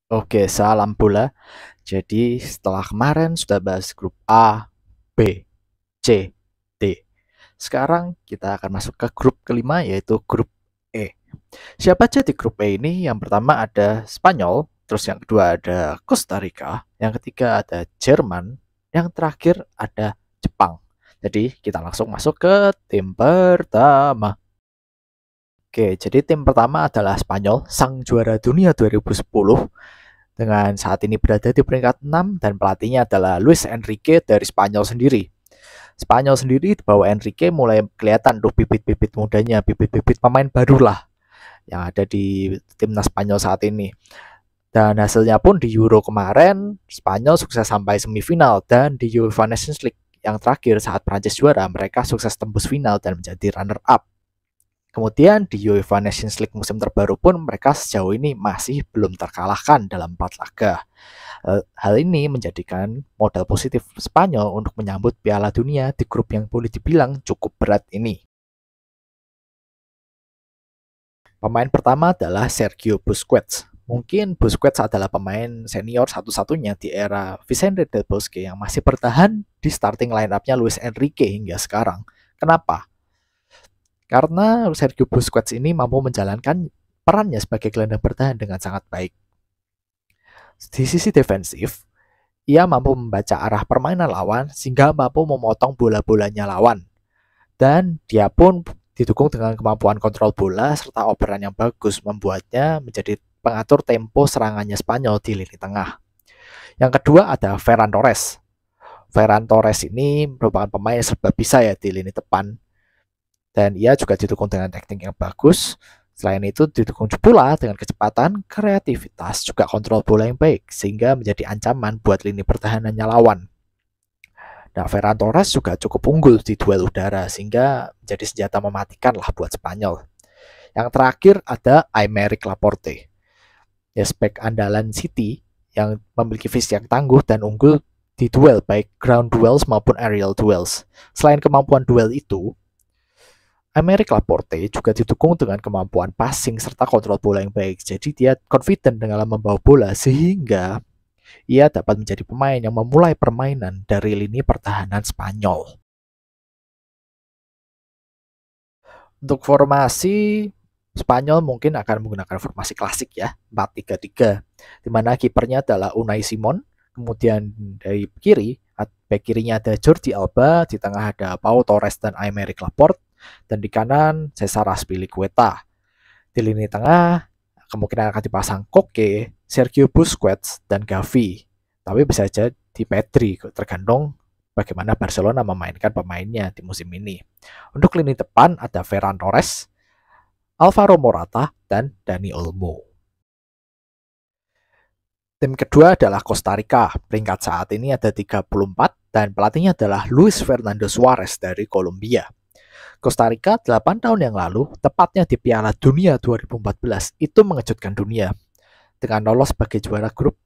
Oke, salam bola. Jadi setelah kemarin sudah bahas grup A, B, C, D. Sekarang kita akan masuk ke grup kelima yaitu grup E. Siapa aja di grup E ini? Yang pertama ada Spanyol, terus yang kedua ada Costa Rica, yang ketiga ada Jerman, yang terakhir ada Jepang. Jadi kita langsung masuk ke tim pertama. Oke, jadi tim pertama adalah Spanyol, sang juara dunia 2010 dengan saat ini berada di peringkat 6 dan pelatihnya adalah Luis Enrique dari Spanyol sendiri. Spanyol sendiri di bawah Enrique mulai kelihatan tuh bibit-bibit mudanya, bibit-bibit pemain baru lah yang ada di timnas Spanyol saat ini. Dan hasilnya pun di Euro kemarin, Spanyol sukses sampai semifinal dan di UEFA Nations League yang terakhir saat Prancis juara, mereka sukses tembus final dan menjadi runner up. Kemudian di UEFA Nations League musim terbaru pun mereka sejauh ini masih belum terkalahkan dalam 4 laga. Hal ini menjadikan modal positif Spanyol untuk menyambut Piala Dunia di grup yang boleh dibilang cukup berat ini. Pemain pertama adalah Sergio Busquets. Mungkin Busquets adalah pemain senior satu-satunya di era Vicente Del Bosque yang masih bertahan di starting line-up-nya Luis Enrique hingga sekarang. Kenapa? Karena Sergio Busquets ini mampu menjalankan perannya sebagai gelandang bertahan dengan sangat baik. Di sisi defensif, ia mampu membaca arah permainan lawan sehingga mampu memotong bola-bolanya lawan. Dan dia pun didukung dengan kemampuan kontrol bola serta operan yang bagus membuatnya menjadi pengatur tempo serangannya Spanyol di lini tengah. Yang kedua ada Ferran Torres. Ferran Torres ini merupakan pemain yang serba bisa ya di lini depan. Dan ia juga didukung dengan teknik yang bagus. Selain itu didukung pula dengan kecepatan, kreativitas, juga kontrol bola yang baik, sehingga menjadi ancaman buat lini pertahanannya lawan. Nah, Ferran Torres juga cukup unggul di duel udara, sehingga menjadi senjata mematikan lah buat Spanyol. Yang terakhir ada Aymeric Laporte, ya spek andalan City yang memiliki fisik yang tangguh dan unggul di duel, baik ground duels maupun aerial duels. Selain kemampuan duel itu, Aymeric Laporte juga didukung dengan kemampuan passing serta kontrol bola yang baik. Jadi dia confident dalam membawa bola sehingga ia dapat menjadi pemain yang memulai permainan dari lini pertahanan Spanyol. Untuk formasi, Spanyol mungkin akan menggunakan formasi klasik ya, 4-3-3, di mana kipernya adalah Unai Simon, kemudian dari kiri, back kirinya ada Jordi Alba, di tengah ada Pau Torres dan Aymeric Laporte, dan di kanan Cesar Azpilicueta. Di lini tengah kemungkinan akan dipasang Koke, Sergio Busquets, dan Gavi. Tapi bisa saja di Pedri, tergantung bagaimana Barcelona memainkan pemainnya di musim ini. Untuk lini depan ada Ferran Torres, Alvaro Morata, dan Dani Olmo. Tim kedua adalah Costa Rica. Peringkat saat ini ada 34 dan pelatihnya adalah Luis Fernando Suarez dari Kolombia. Costa Rica 8 tahun yang lalu, tepatnya di Piala Dunia 2014, itu mengejutkan dunia dengan lolos sebagai juara grup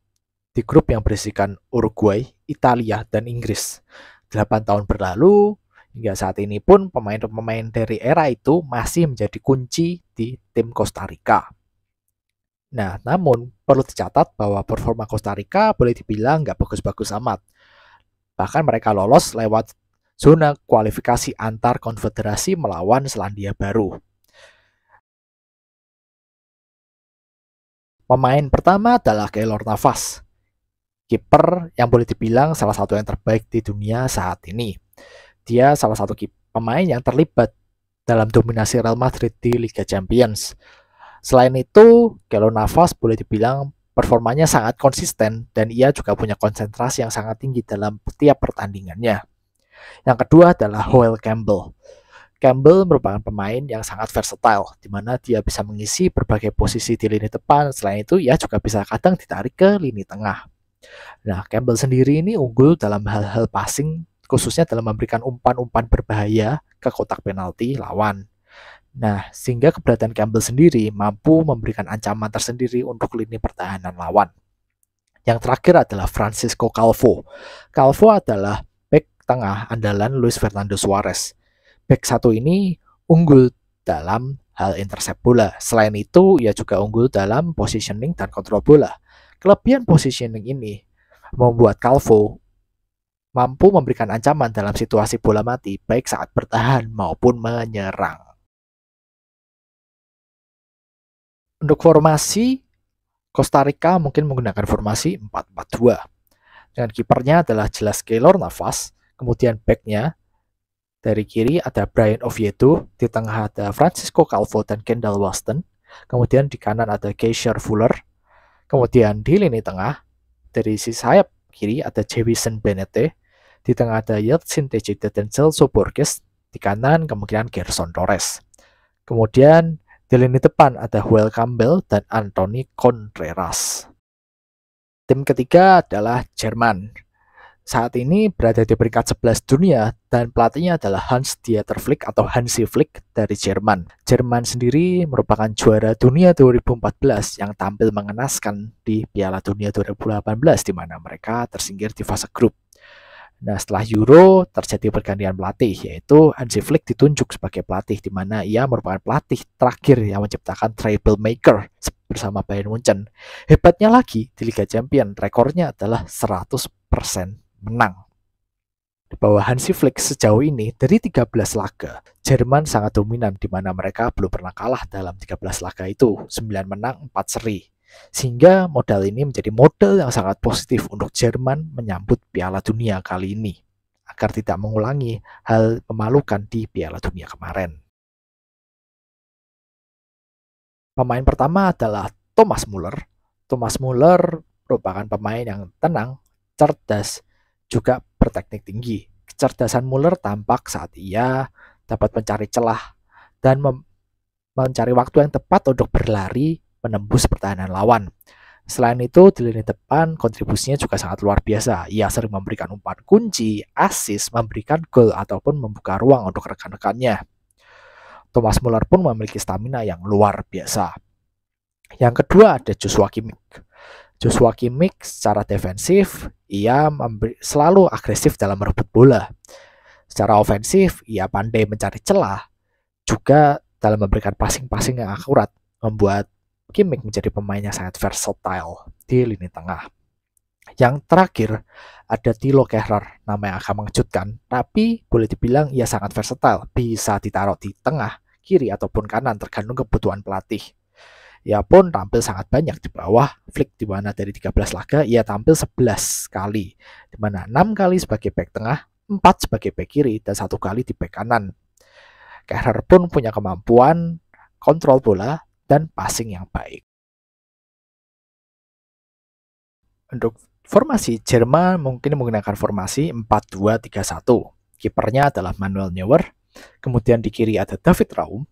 di grup yang berisikan Uruguay, Italia, dan Inggris. 8 tahun berlalu, hingga saat ini pun pemain-pemain dari era itu masih menjadi kunci di tim Costa Rica. Nah, namun perlu dicatat bahwa performa Costa Rica boleh dibilang nggak bagus-bagus amat. Bahkan mereka lolos lewat zona kualifikasi antar konfederasi melawan Selandia Baru. Pemain pertama adalah Keylor Navas, kiper yang boleh dibilang salah satu yang terbaik di dunia saat ini. Dia salah satu pemain yang terlibat dalam dominasi Real Madrid di Liga Champions. Selain itu, Keylor Navas boleh dibilang performanya sangat konsisten dan ia juga punya konsentrasi yang sangat tinggi dalam setiap pertandingannya. Yang kedua adalah Joel Campbell. Campbell merupakan pemain yang sangat versatile, di mana dia bisa mengisi berbagai posisi di lini depan. Selain itu, ia juga bisa kadang ditarik ke lini tengah. Nah, Campbell sendiri ini unggul dalam hal-hal passing, khususnya dalam memberikan umpan-umpan berbahaya ke kotak penalti lawan. Nah, sehingga keberadaan Campbell sendiri mampu memberikan ancaman tersendiri untuk lini pertahanan lawan. Yang terakhir adalah Francisco Calvo. Calvo adalah bek tengah andalan Luis Fernando Suarez. Bek satu ini unggul dalam hal intercept bola. Selain itu, ia juga unggul dalam positioning dan kontrol bola. Kelebihan positioning ini membuat Calvo mampu memberikan ancaman dalam situasi bola mati, baik saat bertahan maupun menyerang. Untuk formasi, Costa Rica mungkin menggunakan formasi 4-4-2. Dengan kipernya adalah jelas Keylor Navas, kemudian backnya dari kiri ada Brian Oviedo, di tengah ada Francisco Calvo dan Kendall Waston, kemudian di kanan ada Keisher Fuller, kemudian di lini tengah dari sisi sayap kiri ada Jewison Benete, di tengah ada Yeltsin Tejeda dan Celso Borges, di kanan kemungkinan Gerson Torres. Kemudian di lini depan ada Joel Campbell dan Anthony Contreras. Tim ketiga adalah Jerman. Saat ini berada di peringkat 11 dunia dan pelatihnya adalah Hans-Dieter Flick atau Hansi Flick dari Jerman. Jerman sendiri merupakan juara dunia 2014 yang tampil mengenaskan di Piala Dunia 2018 di mana mereka tersingkir di fase grup. Nah, setelah Euro terjadi pergantian pelatih, yaitu Hansi Flick ditunjuk sebagai pelatih di mana ia merupakan pelatih terakhir yang menciptakan treble maker bersama Bayern Munchen. Hebatnya lagi, di Liga Champions rekornya adalah 100% menang. Di bawah Hansi Flick sejauh ini dari 13 laga, Jerman sangat dominan di mana mereka belum pernah kalah dalam 13 laga itu, 9 menang, 4 seri. Sehingga modal ini menjadi modal yang sangat positif untuk Jerman menyambut Piala Dunia kali ini, agar tidak mengulangi hal memalukan di Piala Dunia kemarin. Pemain pertama adalah Thomas Muller. Thomas Muller merupakan pemain yang tenang, cerdas, juga berteknik tinggi. Kecerdasan Muller tampak saat ia dapat mencari celah dan mencari waktu yang tepat untuk berlari menembus pertahanan lawan. Selain itu, di lini depan kontribusinya juga sangat luar biasa. Ia sering memberikan umpan kunci, assist, memberikan gol ataupun membuka ruang untuk rekan-rekannya. Thomas Muller pun memiliki stamina yang luar biasa. Yang kedua ada Joshua Kimmich. Joshua Kimmich secara defensif, ia selalu agresif dalam merebut bola. Secara ofensif, ia pandai mencari celah, juga dalam memberikan passing-passing yang akurat, membuat Kimmich menjadi pemain yang sangat versatile di lini tengah. Yang terakhir, ada Thilo Kehrer, nama yang agak mengejutkan, tapi boleh dibilang ia sangat versatile, bisa ditaruh di tengah, kiri, ataupun kanan, tergantung kebutuhan pelatih. Ia pun tampil sangat banyak di bawah Flick, di mana dari 13 laga ia tampil 11 kali, di mana 6 kali sebagai bek tengah, 4 sebagai bek kiri, dan 1 kali di bek kanan. Kehrer pun punya kemampuan kontrol bola dan passing yang baik. Untuk formasi, Jerman mungkin menggunakan formasi 4-2-3-1. Kipernya adalah Manuel Neuer, kemudian di kiri ada David Raum,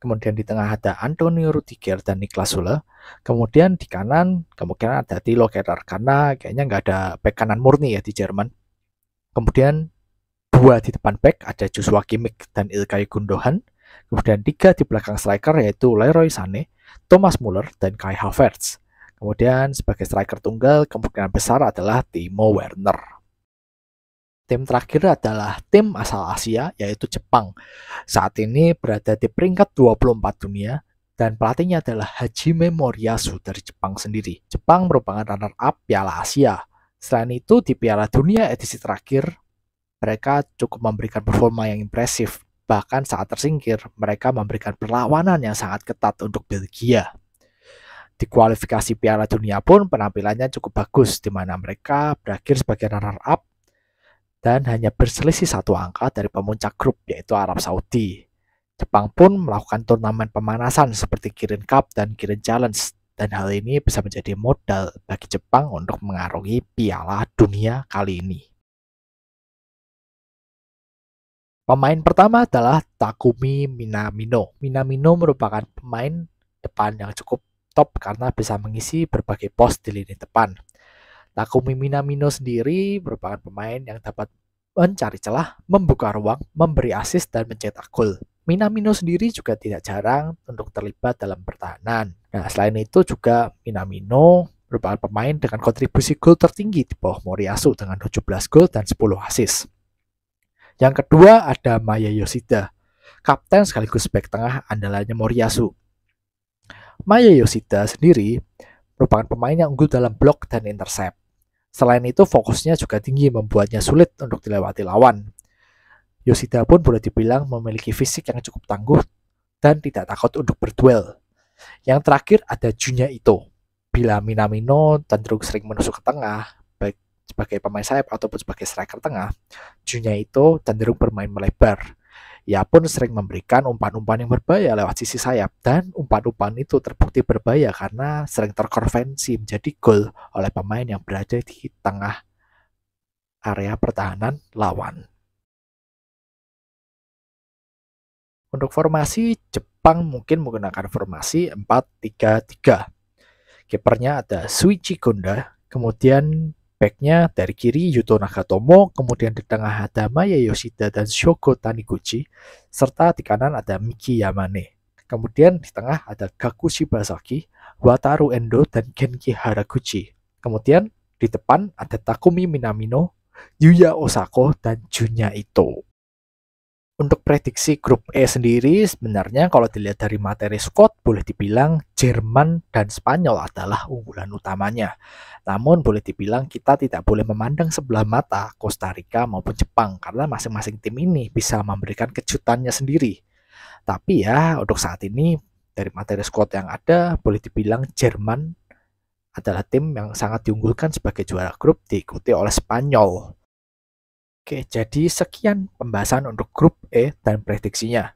kemudian di tengah ada Antonio Rudiger dan Niklas Süle, kemudian di kanan kemungkinan ada Thilo Kehrer, karena kayaknya nggak ada bek kanan murni ya di Jerman. Kemudian 2 di depan bek ada Joshua Kimmich dan Ilkay Gundogan, kemudian 3 di belakang striker yaitu Leroy Sané, Thomas Muller, dan Kai Havertz. Kemudian sebagai striker tunggal kemungkinan besar adalah Timo Werner. Tim terakhir adalah tim asal Asia, yaitu Jepang. Saat ini berada di peringkat 24 dunia, dan pelatihnya adalah Hajime Moriyasu dari Jepang sendiri. Jepang merupakan runner-up Piala Asia. Selain itu, di Piala Dunia edisi terakhir, mereka cukup memberikan performa yang impresif. Bahkan saat tersingkir, mereka memberikan perlawanan yang sangat ketat untuk Belgia. Di kualifikasi Piala Dunia pun penampilannya cukup bagus, di mana mereka berakhir sebagai runner-up dan hanya berselisih 1 angka dari pemuncak grup, yaitu Arab Saudi. Jepang pun melakukan turnamen pemanasan seperti Kirin Cup dan Kirin Challenge, dan hal ini bisa menjadi modal bagi Jepang untuk mengarungi Piala Dunia kali ini. Pemain pertama adalah Takumi Minamino. Minamino merupakan pemain depan yang cukup top karena bisa mengisi berbagai pos di lini depan. Takumi Minamino sendiri merupakan pemain yang dapat mencari celah, membuka ruang, memberi assist, dan mencetak gol. Minamino sendiri juga tidak jarang untuk terlibat dalam pertahanan. Nah, selain itu juga Minamino merupakan pemain dengan kontribusi gol tertinggi di bawah Moriyasu dengan 17 gol dan 10 assist. Yang kedua ada Maya Yoshida, kapten sekaligus bek tengah andalannya Moriyasu. Maya Yoshida sendiri merupakan pemain yang unggul dalam blok dan intercept. Selain itu, fokusnya juga tinggi, membuatnya sulit untuk dilewati lawan. Yoshida pun boleh dibilang memiliki fisik yang cukup tangguh dan tidak takut untuk berduel. Yang terakhir ada Junya Ito. Bila Minamino cenderung sering menusuk ke tengah, baik sebagai pemain sayap ataupun sebagai striker tengah, Junya Ito cenderung bermain melebar. Ia pun sering memberikan umpan-umpan yang berbahaya lewat sisi sayap, dan umpan-umpan itu terbukti berbahaya karena sering terkonversi menjadi gol oleh pemain yang berada di tengah area pertahanan lawan. Untuk formasi, Jepang mungkin menggunakan formasi 4-3-3. Kipernya ada Shuichi Gonda, kemudian backnya dari kiri Yuto Nagatomo, kemudian di tengah ada Maya Yoshida dan Shogo Taniguchi, serta di kanan ada Miki Yamane. Kemudian di tengah ada Gaku Shibasaki, Wataru Endo, dan Genki Haraguchi. Kemudian di depan ada Takumi Minamino, Yuya Osako, dan Junya Ito. Untuk prediksi grup E sendiri, sebenarnya kalau dilihat dari materi squad, boleh dibilang Jerman dan Spanyol adalah unggulan utamanya. Namun boleh dibilang kita tidak boleh memandang sebelah mata Costa Rica maupun Jepang, karena masing-masing tim ini bisa memberikan kejutannya sendiri. Tapi ya, untuk saat ini, dari materi squad yang ada, boleh dibilang Jerman adalah tim yang sangat diunggulkan sebagai juara grup, diikuti oleh Spanyol. Oke, jadi sekian pembahasan untuk grup E dan prediksinya.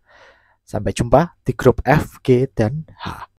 Sampai jumpa di grup F, G, dan H.